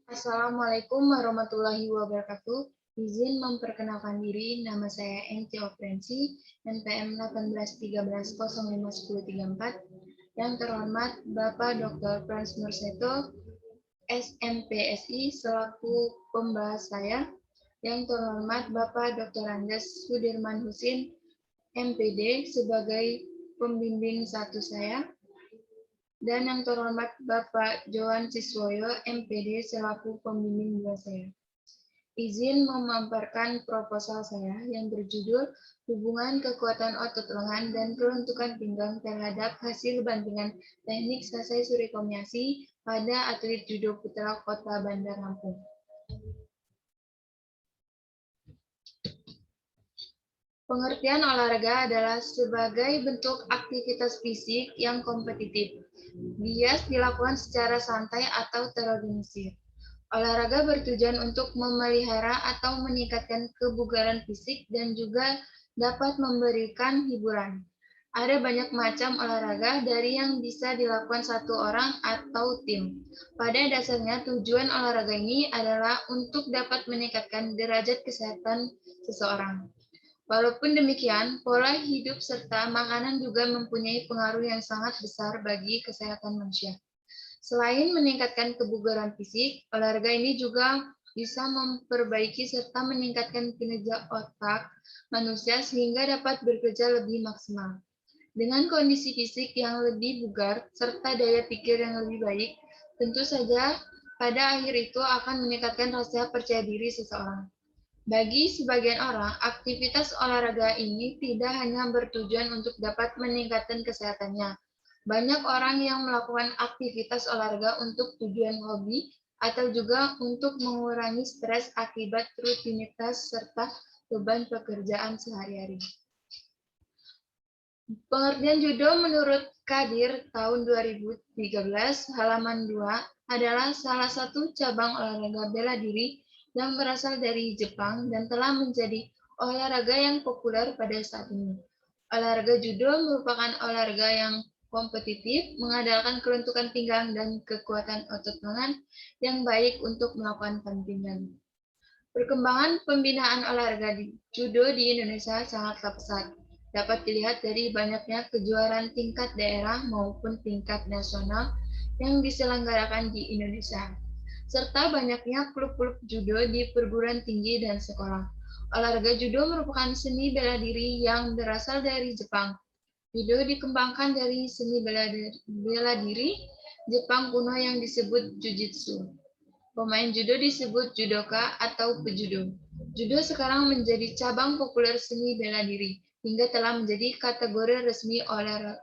Assalamualaikum warahmatullahi wabarakatuh. Izin memperkenalkan diri, nama saya Enti Ofrensi, NPM 1813051034. Yang terhormat Bapak Dr. Frans Nurseto, SMPSI, selaku pembahas saya. Yang terhormat Bapak Dr. Andes Sudirman Husin, MPD, sebagai pembimbing satu saya. Dan yang terhormat Bapak Johan Siswoyo, MPD, selaku pembimbing dua saya. Izin memaparkan proposal saya yang berjudul Hubungan Kekuatan Otot Lengan dan Keluntukan Pinggang terhadap hasil bandingan teknik Sasai Surikomiasi pada atlet judo putra Kota Bandar Lampung. Pengertian olahraga adalah sebagai bentuk aktivitas fisik yang kompetitif. Bias dilakukan secara santai atau terorganisir. Olahraga bertujuan untuk memelihara atau meningkatkan kebugaran fisik dan juga dapat memberikan hiburan. Ada banyak macam olahraga dari yang bisa dilakukan satu orang atau tim. Pada dasarnya tujuan olahraga ini adalah untuk dapat meningkatkan derajat kesehatan seseorang. Walaupun demikian, pola hidup serta makanan juga mempunyai pengaruh yang sangat besar bagi kesehatan manusia. Selain meningkatkan kebugaran fisik, olahraga ini juga bisa memperbaiki serta meningkatkan kinerja otak manusia sehingga dapat bekerja lebih maksimal. Dengan kondisi fisik yang lebih bugar serta daya pikir yang lebih baik, tentu saja pada akhir itu akan meningkatkan rasa percaya diri seseorang. Bagi sebagian orang, aktivitas olahraga ini tidak hanya bertujuan untuk dapat meningkatkan kesehatannya. Banyak orang yang melakukan aktivitas olahraga untuk tujuan hobi atau juga untuk mengurangi stres akibat rutinitas serta beban pekerjaan sehari-hari. Pengertian judo menurut Kadir tahun 2013 halaman 2 adalah salah satu cabang olahraga bela diri yang berasal dari Jepang dan telah menjadi olahraga yang populer pada saat ini. Olahraga judo merupakan olahraga yang kompetitif, mengandalkan keluntukan pinggang dan kekuatan otot lengan yang baik untuk melakukan pentinggan. Perkembangan pembinaan olahraga judo di Indonesia sangatlah pesat. Dapat dilihat dari banyaknya kejuaraan tingkat daerah maupun tingkat nasional yang diselenggarakan di Indonesia, serta banyaknya klub-klub judo di perguruan tinggi dan sekolah. Olahraga judo merupakan seni bela diri yang berasal dari Jepang. Judo dikembangkan dari seni bela diri Jepang kuno yang disebut jujitsu. Pemain judo disebut judoka atau pejudo. Judo sekarang menjadi cabang populer seni bela diri, hingga telah menjadi kategori resmi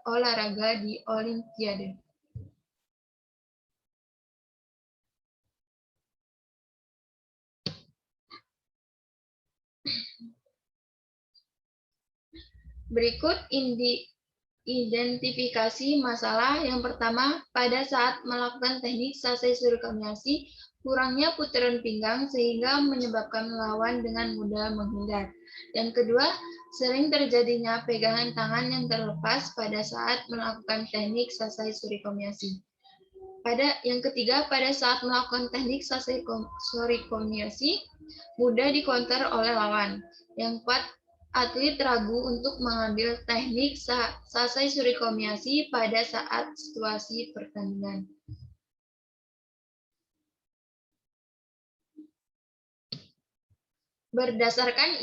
olahraga di Olimpiade. Berikut identifikasi masalah. Yang pertama, pada saat melakukan teknik Sasai Surikomiasi, kurangnya putaran pinggang sehingga menyebabkan lawan dengan mudah menghindar. Yang kedua, sering terjadinya pegangan tangan yang terlepas pada saat melakukan teknik Sasai Surikomiasi. Yang ketiga, pada saat melakukan teknik Sasai Surikomiasi, mudah dikonter oleh lawan. Yang keempat, atlet ragu untuk mengambil teknik Sasai Surikomiasi pada saat situasi pertandingan. Berdasarkan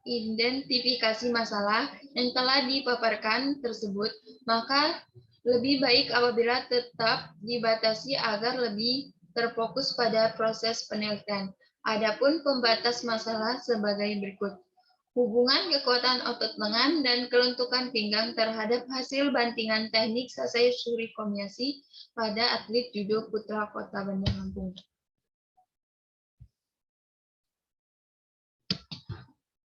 identifikasi masalah yang telah dipaparkan tersebut, maka lebih baik apabila tetap dibatasi agar lebih terfokus pada proses penelitian. Adapun pembatas masalah sebagai berikut. Hubungan kekuatan otot lengan dan keluntukan pinggang terhadap hasil bantingan teknik Sasai Surikomiasi pada atlet judo putra Kota Bandar Lampung.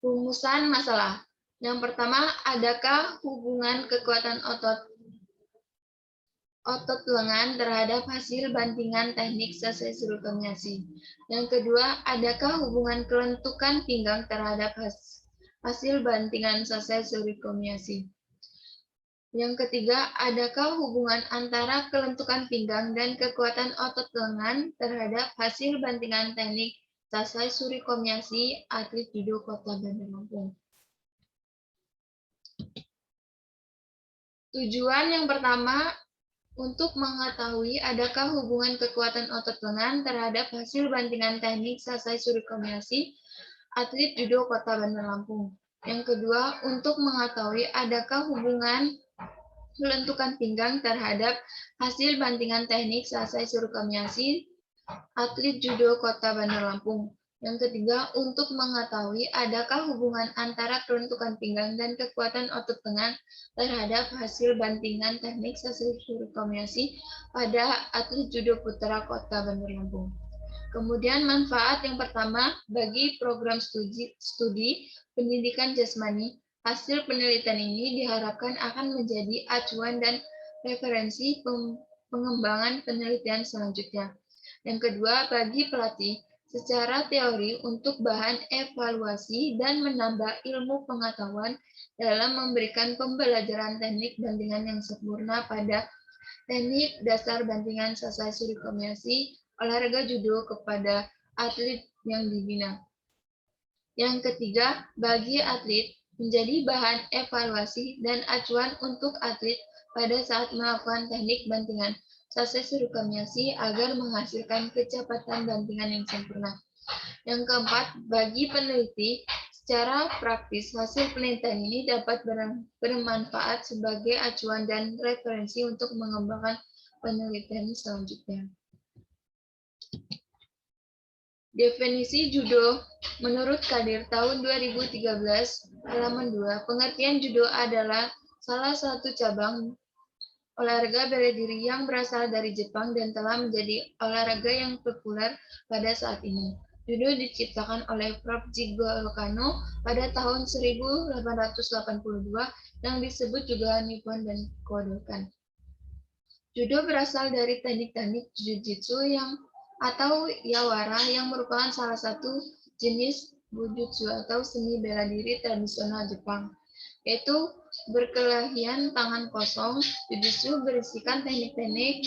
Rumusan masalah. Yang pertama, adakah hubungan kekuatan otot lengan terhadap hasil bantingan teknik Sasai Surikomiasi? Yang kedua, adakah hubungan kelentukan pinggang terhadap hasil bantingan Sasai Surikomiasi? Yang ketiga, adakah hubungan antara kelentukan pinggang dan kekuatan otot lengan terhadap hasil bantingan teknik Sasai Surikomiasi atlet judo Kota Bandar Lampung? Tujuan yang pertama untuk mengetahui adakah hubungan kekuatan otot lengan terhadap hasil bantingan teknik Sasai Surikomiasi atlet judo Kota Bandar Lampung. Yang kedua, untuk mengetahui adakah hubungan kelentukan pinggang terhadap hasil bantingan teknik Sasai Surikomiasi atlet judo Kota Bandar Lampung. Yang ketiga, untuk mengetahui adakah hubungan antara kelentukan pinggang dan kekuatan otot lengan terhadap hasil bantingan teknik Sasai Surikomiasi pada atlet judo putra Kota Bandar Lampung. Kemudian manfaat yang pertama bagi program studi pendidikan jasmani, hasil penelitian ini diharapkan akan menjadi acuan dan referensi pengembangan penelitian selanjutnya. Yang kedua, bagi pelatih, secara teori untuk bahan evaluasi dan menambah ilmu pengetahuan dalam memberikan pembelajaran teknik bantingan yang sempurna pada teknik dasar bantingan Sasai Surikomiasi olahraga judo kepada atlet yang dibina. Yang ketiga, bagi atlet menjadi bahan evaluasi dan acuan untuk atlet pada saat melakukan teknik bantingan Sasai Surikomiasi agar menghasilkan kecepatan bantingan yang sempurna. Yang keempat, bagi peneliti, secara praktis hasil penelitian ini dapat bermanfaat sebagai acuan dan referensi untuk mengembangkan penelitian selanjutnya. Definisi judo menurut Kadir tahun 2013 halaman 2, pengertian judo adalah salah satu cabang olahraga bela diri yang berasal dari Jepang dan telah menjadi olahraga yang populer pada saat ini. Judo diciptakan oleh Prof. Jigoro Kano pada tahun 1882 yang disebut juga Nippon dan Kodokan. Judo berasal dari teknik-teknik jujitsu atau yawara yang merupakan salah satu jenis bujutsu atau seni bela diri tradisional Jepang, yaitu berkelahian tangan kosong. Jujitsu berisikan teknik-teknik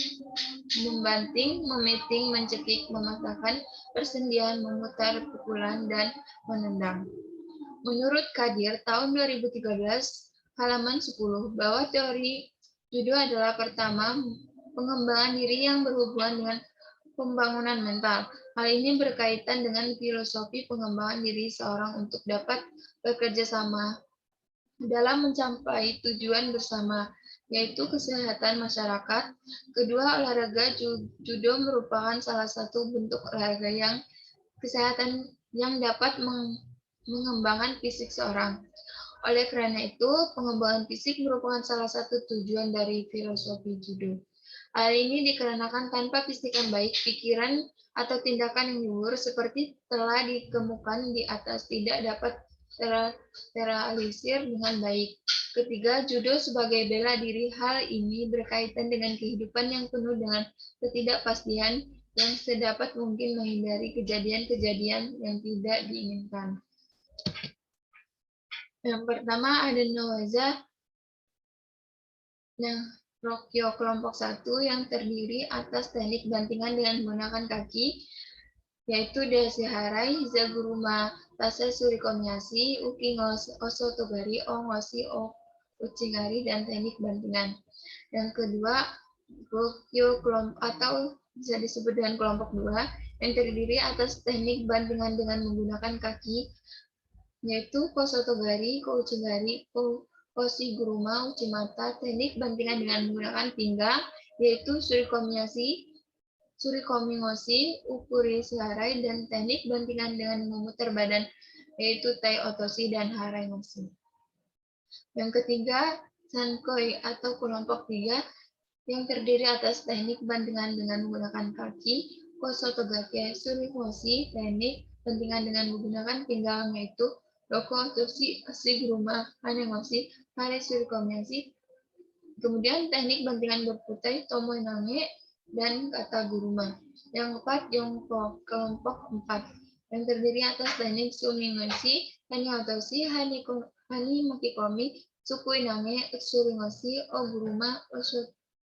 membanting, memiting, mencekik, mematahkan, persendian, memutar, pukulan, dan menendang. Menurut Kadir tahun 2013 halaman 10 bahwa teori judo adalah pertama pengembangan diri yang berhubungan dengan pembangunan mental. Hal ini berkaitan dengan filosofi pengembangan diri seorang untuk dapat bekerja sama dalam mencapai tujuan bersama, yaitu kesehatan masyarakat. Kedua, olahraga judo merupakan salah satu bentuk olahraga yang kesehatan yang dapat mengembangkan fisik seorang. Oleh karena itu, pengembangan fisik merupakan salah satu tujuan dari filosofi judo. Hal ini dikarenakan tanpa fisik yang baik, pikiran atau tindakan yang luhur seperti telah dikemukakan di atas tidak dapat terrealisir dengan baik. Ketiga, judo sebagai bela diri. Hal ini berkaitan dengan kehidupan yang penuh dengan ketidakpastian yang sedapat mungkin menghindari kejadian-kejadian yang tidak diinginkan. Yang pertama ada Nawaza Rokyo kelompok 1 yang terdiri atas teknik bantingan dengan menggunakan kaki, yaitu Deshiharai, Hizaguruma, Tasai Surikomiyashi, Uki Osotogari, Ongoshi, Uchigari, dan teknik bantingan. Yang kedua, Rokyo kelompok atau bisa disebut dengan kelompok 2 yang terdiri atas teknik bantingan dengan menggunakan kaki, yaitu Kosotogari, Kouchigari, Koshiguruma, Uchimata, teknik bantingan dengan menggunakan pinggang, yaitu Surikomi-ngoshi, Ukuri-shiharai, dan teknik bantingan dengan memutar badan, yaitu Tai-otoshi dan Harai-ngoshi. Yang ketiga, Sankoi atau kelompok 3 yang terdiri atas teknik bantingan dengan menggunakan kaki, Kosotogake, Surikoshi, teknik bantingan dengan menggunakan pinggang, yaitu Roko, Otoshi, Oshiguruma, Hane-ngoshi, Hare Surikomiyashi. Kemudian teknik bantingan berputai, Tomoe-nage, dan Kataguruma. Yang keempat, Yongko, kelompok 4, yang terdiri atas teknik Sumi-ngoshi, Hane-otoshi, Hani Makikomi, Tsukui Nange, Utsuringoshi, Oguruma,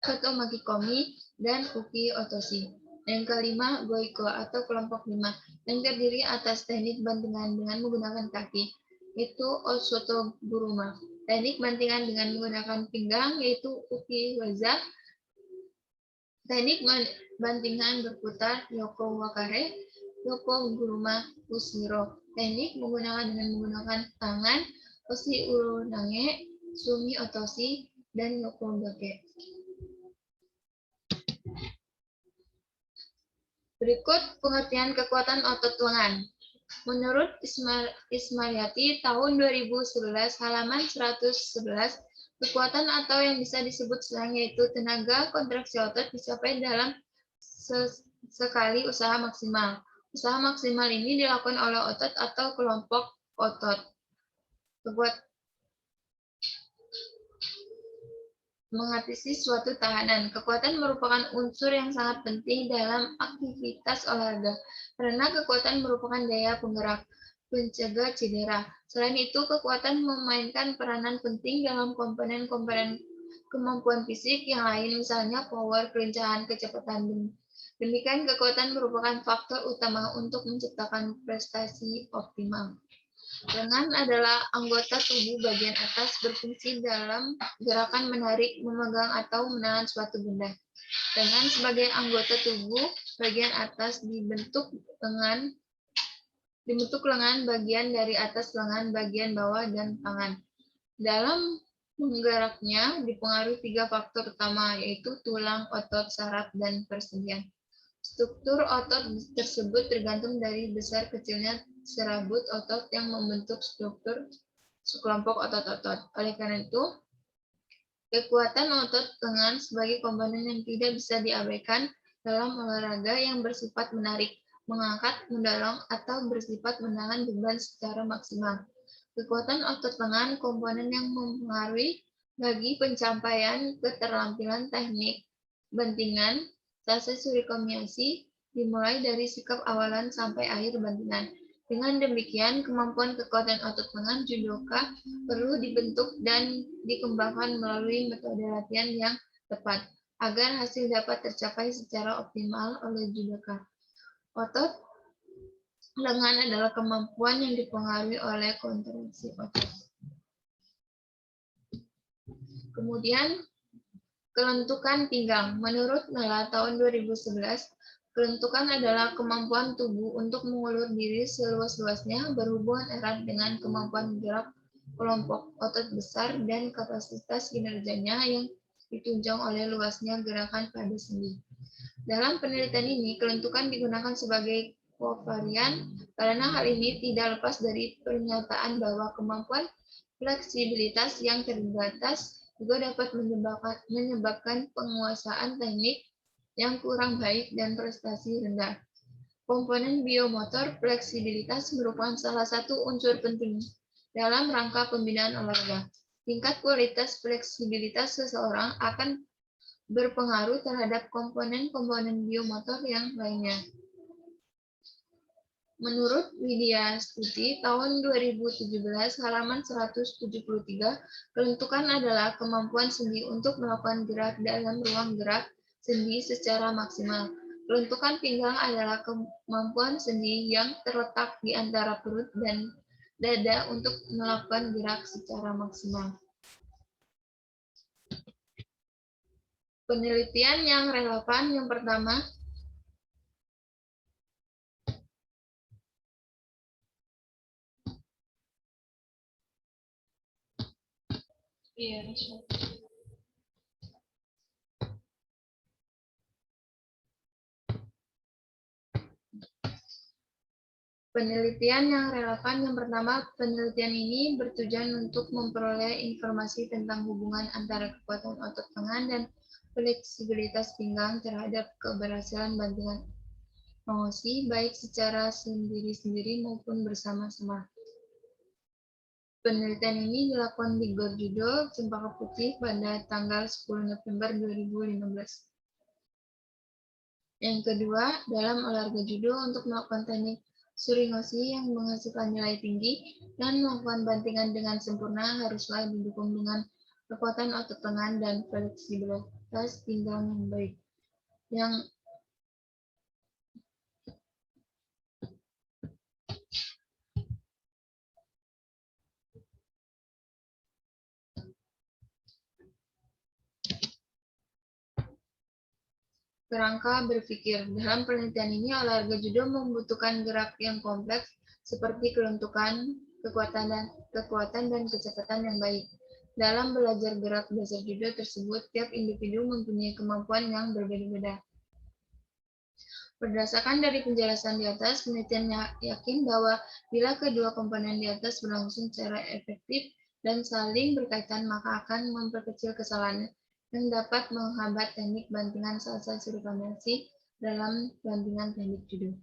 Soto Makikomi, dan Uki Otoshi. Yang kelima, Goiko atau kelompok 5, yang terdiri atas teknik bantingan dengan menggunakan kaki, yaitu Osoto Guruma. Teknik bantingan dengan menggunakan pinggang, yaitu Uki Waza. Teknik bantingan berputar, Yoko Wakare, Yoko Guruma Ushiro. Teknik dengan menggunakan tangan, Oshi Uro Nange, Sumi Otoshi, dan Yoko Gake. Berikut pengertian kekuatan otot lengan. Menurut Ismaryati tahun 2011 halaman 111, kekuatan atau yang bisa disebut slang yaitu tenaga kontraksi otot dicapai dalam sekali usaha maksimal. Usaha maksimal ini dilakukan oleh otot atau kelompok otot. Mengatasi suatu tahanan. Kekuatan merupakan unsur yang sangat penting dalam aktivitas olahraga, karena kekuatan merupakan daya penggerak, pencegah cedera. Selain itu, kekuatan memainkan peranan penting dalam komponen-komponen kemampuan fisik yang lain, misalnya power, kelincahan, kecepatan. Demikian, kekuatan merupakan faktor utama untuk menciptakan prestasi optimal. Lengan adalah anggota tubuh bagian atas berfungsi dalam gerakan menarik, memegang, atau menahan suatu benda. Lengan sebagai anggota tubuh bagian atas dibentuk lengan bagian dari atas, lengan bagian bawah, dan tangan. Dalam menggeraknya dipengaruhi 3 faktor utama, yaitu tulang, otot, saraf, dan persendian. Struktur otot tersebut tergantung dari besar kecilnya serabut otot yang membentuk struktur sekelompok otot-otot. Oleh karena itu, kekuatan otot lengan sebagai komponen yang tidak bisa diabaikan dalam olahraga yang bersifat menarik, mengangkat, mendorong, atau bersifat menahan beban secara maksimal. Kekuatan otot lengan komponen yang mempengaruhi bagi pencapaian keterampilan teknik bantingan. Sase Surikomiyashi dimulai dari sikap awalan sampai akhir bantingan. Dengan demikian, kemampuan kekuatan otot lengan judoka perlu dibentuk dan dikembangkan melalui metode latihan yang tepat, agar hasil dapat tercapai secara optimal oleh judoka. Otot lengan adalah kemampuan yang dipengaruhi oleh kontraksi otot. Kemudian, kelentukan pinggang. Menurut Nala tahun 2011, kelentukan adalah kemampuan tubuh untuk mengulur diri seluas-luasnya berhubungan erat dengan kemampuan gerak kelompok otot besar dan kapasitas kinerjanya yang ditunjang oleh luasnya gerakan pada sendi. Dalam penelitian ini, kelentukan digunakan sebagai kovarian karena hal ini tidak lepas dari pernyataan bahwa kemampuan fleksibilitas yang terbatas juga dapat menyebabkan penguasaan teknik yang kurang baik dan prestasi rendah. Komponen biomotor fleksibilitas merupakan salah satu unsur penting dalam rangka pembinaan olahraga. Tingkat kualitas fleksibilitas seseorang akan berpengaruh terhadap komponen-komponen biomotor yang lainnya. Menurut Widya Stuti tahun 2017 halaman 173, kelentukan adalah kemampuan sendi untuk melakukan gerak dalam ruang gerak sendi secara maksimal. Kelentukan pinggang adalah kemampuan sendi yang terletak di antara perut dan dada untuk melakukan gerak secara maksimal. Penelitian yang relevan yang pertama, penelitian yang relevan yang pertama, penelitian ini bertujuan untuk memperoleh informasi tentang hubungan antara kekuatan otot lengan dan fleksibilitas pinggang terhadap keberhasilan bantingan Oshi, baik secara sendiri-sendiri maupun bersama-sama. Penelitian ini dilakukan di Gor Judo, Cempaka Putih pada tanggal 10 November 2015. Yang kedua, dalam olahraga judo untuk melakukan teknik Suringosi yang menghasilkan nilai tinggi dan melakukan bantingan dengan sempurna haruslah didukung dengan kekuatan otot lengan dan fleksibilitas pinggang yang baik. Yang kerangka berpikir. Dalam penelitian ini, olahraga judo membutuhkan gerak yang kompleks seperti keluntukan, kekuatan dan kecepatan yang baik. Dalam belajar gerak dasar judo tersebut, tiap individu mempunyai kemampuan yang berbeda-beda. Berdasarkan dari penjelasan di atas, penelitian yakin bahwa bila kedua komponen di atas berlangsung secara efektif dan saling berkaitan, maka akan memperkecil kesalahan yang dapat menghambat teknik bantingan salsa surikombinasi dalam bantingan teknik judo.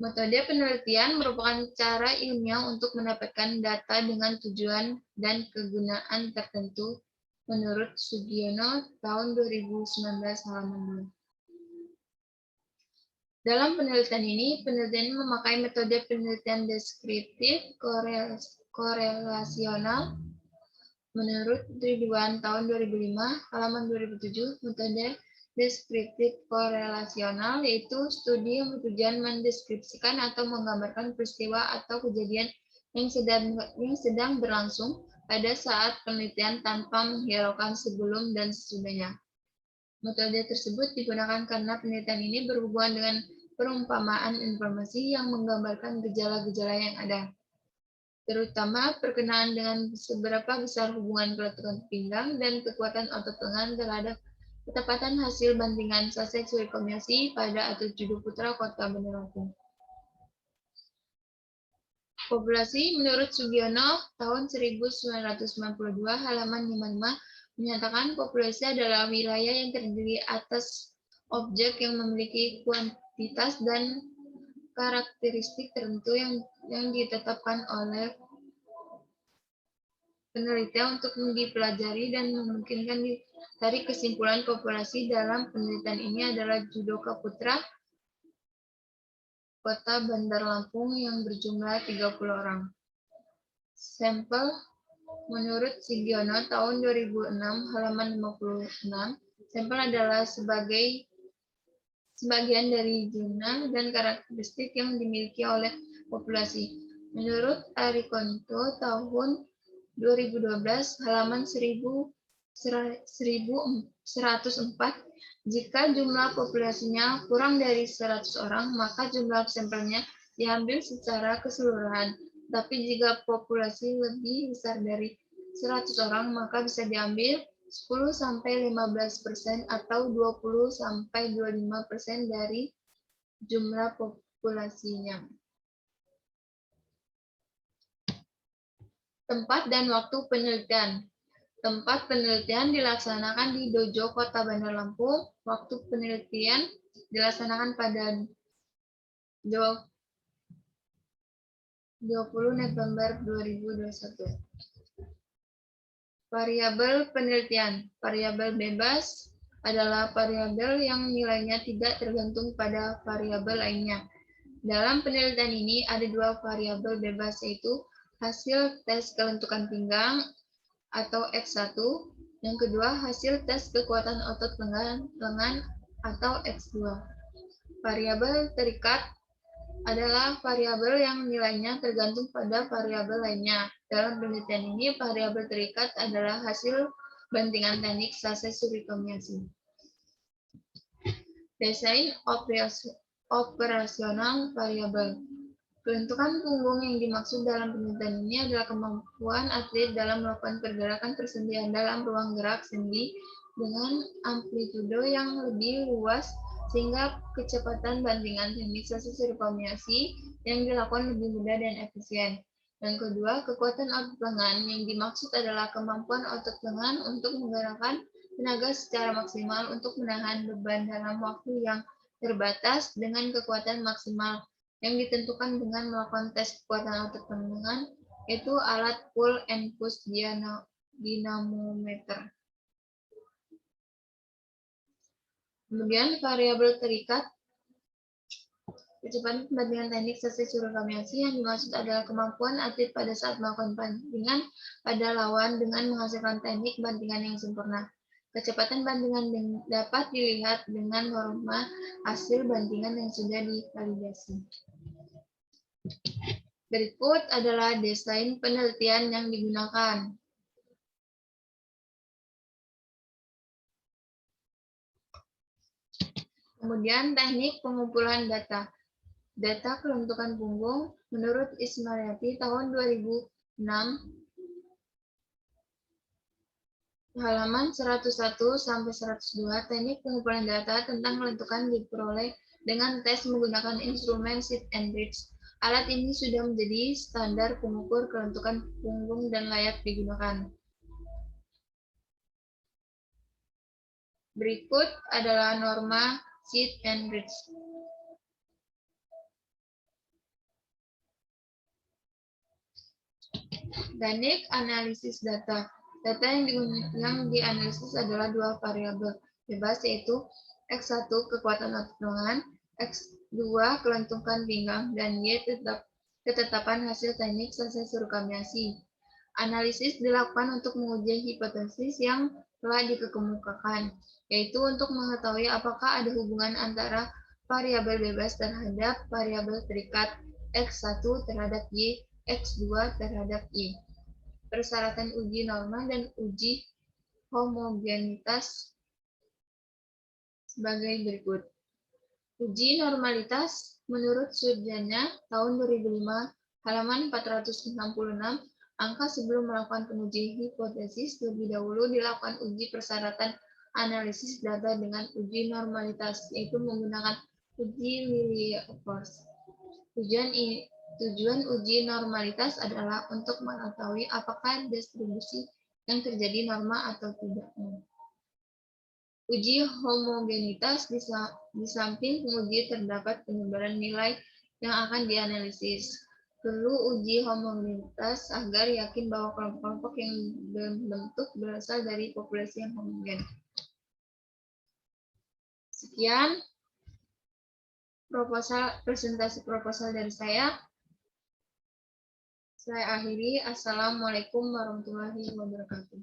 Metode penelitian merupakan cara ilmiah untuk mendapatkan data dengan tujuan dan kegunaan tertentu menurut Sugiono tahun 2019 halaman 2. Dalam penelitian ini, penelitian memakai metode penelitian deskriptif korelasional menurut Ridwan tahun 2005 halaman 2007. Metode deskriptif korelasional yaitu studi yang bertujuan mendeskripsikan atau menggambarkan peristiwa atau kejadian yang sedang berlangsung pada saat penelitian tanpa menghiraukan sebelum dan sesudahnya. Metode tersebut digunakan karena penelitian ini berhubungan dengan perumpamaan informasi yang menggambarkan gejala-gejala yang ada, terutama berkenaan dengan seberapa besar hubungan kelekutan pinggang dan kekuatan otot lengan terhadap ketepatan hasil bantingan sase surikombinasi pada atlet judo putra Kota Bandar Lampung. Populasi menurut Sugiono tahun 1992 halaman 55 menyatakan populasi adalah wilayah yang terdiri atas objek yang memiliki kuantitas dan karakteristik tertentu yang ditetapkan oleh penelitian untuk dipelajari dan memungkinkan ditarik kesimpulan populasi dalam penelitian ini adalah judoka putra Kota Bandar Lampung yang berjumlah 30 orang. Sampel menurut Sugiono tahun 2006 halaman 56, sampel adalah sebagian dari jumlah dan karakteristik yang dimiliki oleh populasi. Menurut Arikonto tahun 2012 halaman 1104, jika jumlah populasinya kurang dari 100 orang, maka jumlah sampelnya diambil secara keseluruhan. Tapi jika populasi lebih besar dari 100 orang, maka bisa diambil 10-15% atau 20-25% dari jumlah populasinya. Tempat dan waktu penelitian. Tempat penelitian dilaksanakan di Dojo Kota Bandar Lampung. Waktu penelitian dilaksanakan pada 20 November 2021. Variabel penelitian. Variabel bebas adalah variabel yang nilainya tidak tergantung pada variabel lainnya. Dalam penelitian ini ada dua variabel bebas, yaitu hasil tes kelentukan pinggang atau X1, yang kedua hasil tes kekuatan otot lengan atau X2. Variabel terikat adalah variabel yang nilainya tergantung pada variabel lainnya. Dalam penelitian ini, variabel terikat adalah hasil bantingan teknik sase surikombinasi. Desain operasional variabel. Kelentukan punggung yang dimaksud dalam penelitian ini adalah kemampuan atlet dalam melakukan pergerakan persendian dalam ruang gerak sendi dengan amplitudo yang lebih luas sehingga kecepatan bantingan teknik sase surikombinasi yang dilakukan lebih mudah dan efisien. Yang kedua, kekuatan otot lengan yang dimaksud adalah kemampuan otot lengan untuk menggerakkan tenaga secara maksimal untuk menahan beban dalam waktu yang terbatas dengan kekuatan maksimal yang ditentukan dengan melakukan tes kekuatan otot lengan, yaitu alat pull and push dinamometer. Kemudian variabel terikat Percepatan perbandingan teknik sesi surveilansi yang dimaksud adalah kemampuan atlet pada saat melakukan bandingan pada lawan dengan menghasilkan teknik bandingan yang sempurna. Kecepatan bandingan dapat dilihat dengan norma hasil bandingan yang sudah divalidasi. Berikut adalah desain penelitian yang digunakan. Kemudian teknik pengumpulan data. Data kelentukan punggung menurut Ismaryati tahun 2006, halaman 101 sampai 102, teknik pengumpulan data tentang kelentukan diperoleh dengan tes menggunakan instrumen sit and reach. Alat ini sudah menjadi standar pengukur kelentukan punggung dan layak digunakan. Berikut adalah norma sit and reach. Teknik analisis data. Data yang dianalisis adalah dua variabel bebas, yaitu X1 kekuatan otot lengan, X2 kelentukan pinggang, dan Y ketetapan hasil teknik selesai surveilansi. Analisis dilakukan untuk menguji hipotesis yang telah dikemukakan, yaitu untuk mengetahui apakah ada hubungan antara variabel bebas terhadap variabel terikat X1 terhadap Y, X2 terhadap Y. Persyaratan uji norma dan uji homogenitas sebagai berikut. Uji normalitas menurut Surjanya tahun 2005, halaman 466, angka sebelum melakukan penguji hipotesis terlebih dahulu dilakukan uji persyaratan analisis data dengan uji normalitas, yaitu menggunakan uji Lilliefors. Tujuan uji normalitas adalah untuk mengetahui apakah distribusi yang terjadi norma atau tidaknya. Uji homogenitas di samping penguji terdapat penyebaran nilai yang akan dianalisis. Perlu uji homogenitas agar yakin bahwa kelompok-kelompok yang berbentuk berasal dari populasi yang homogen. Sekian presentasi proposal dari saya. Saya akhiri. Assalamualaikum warahmatullahi wabarakatuh.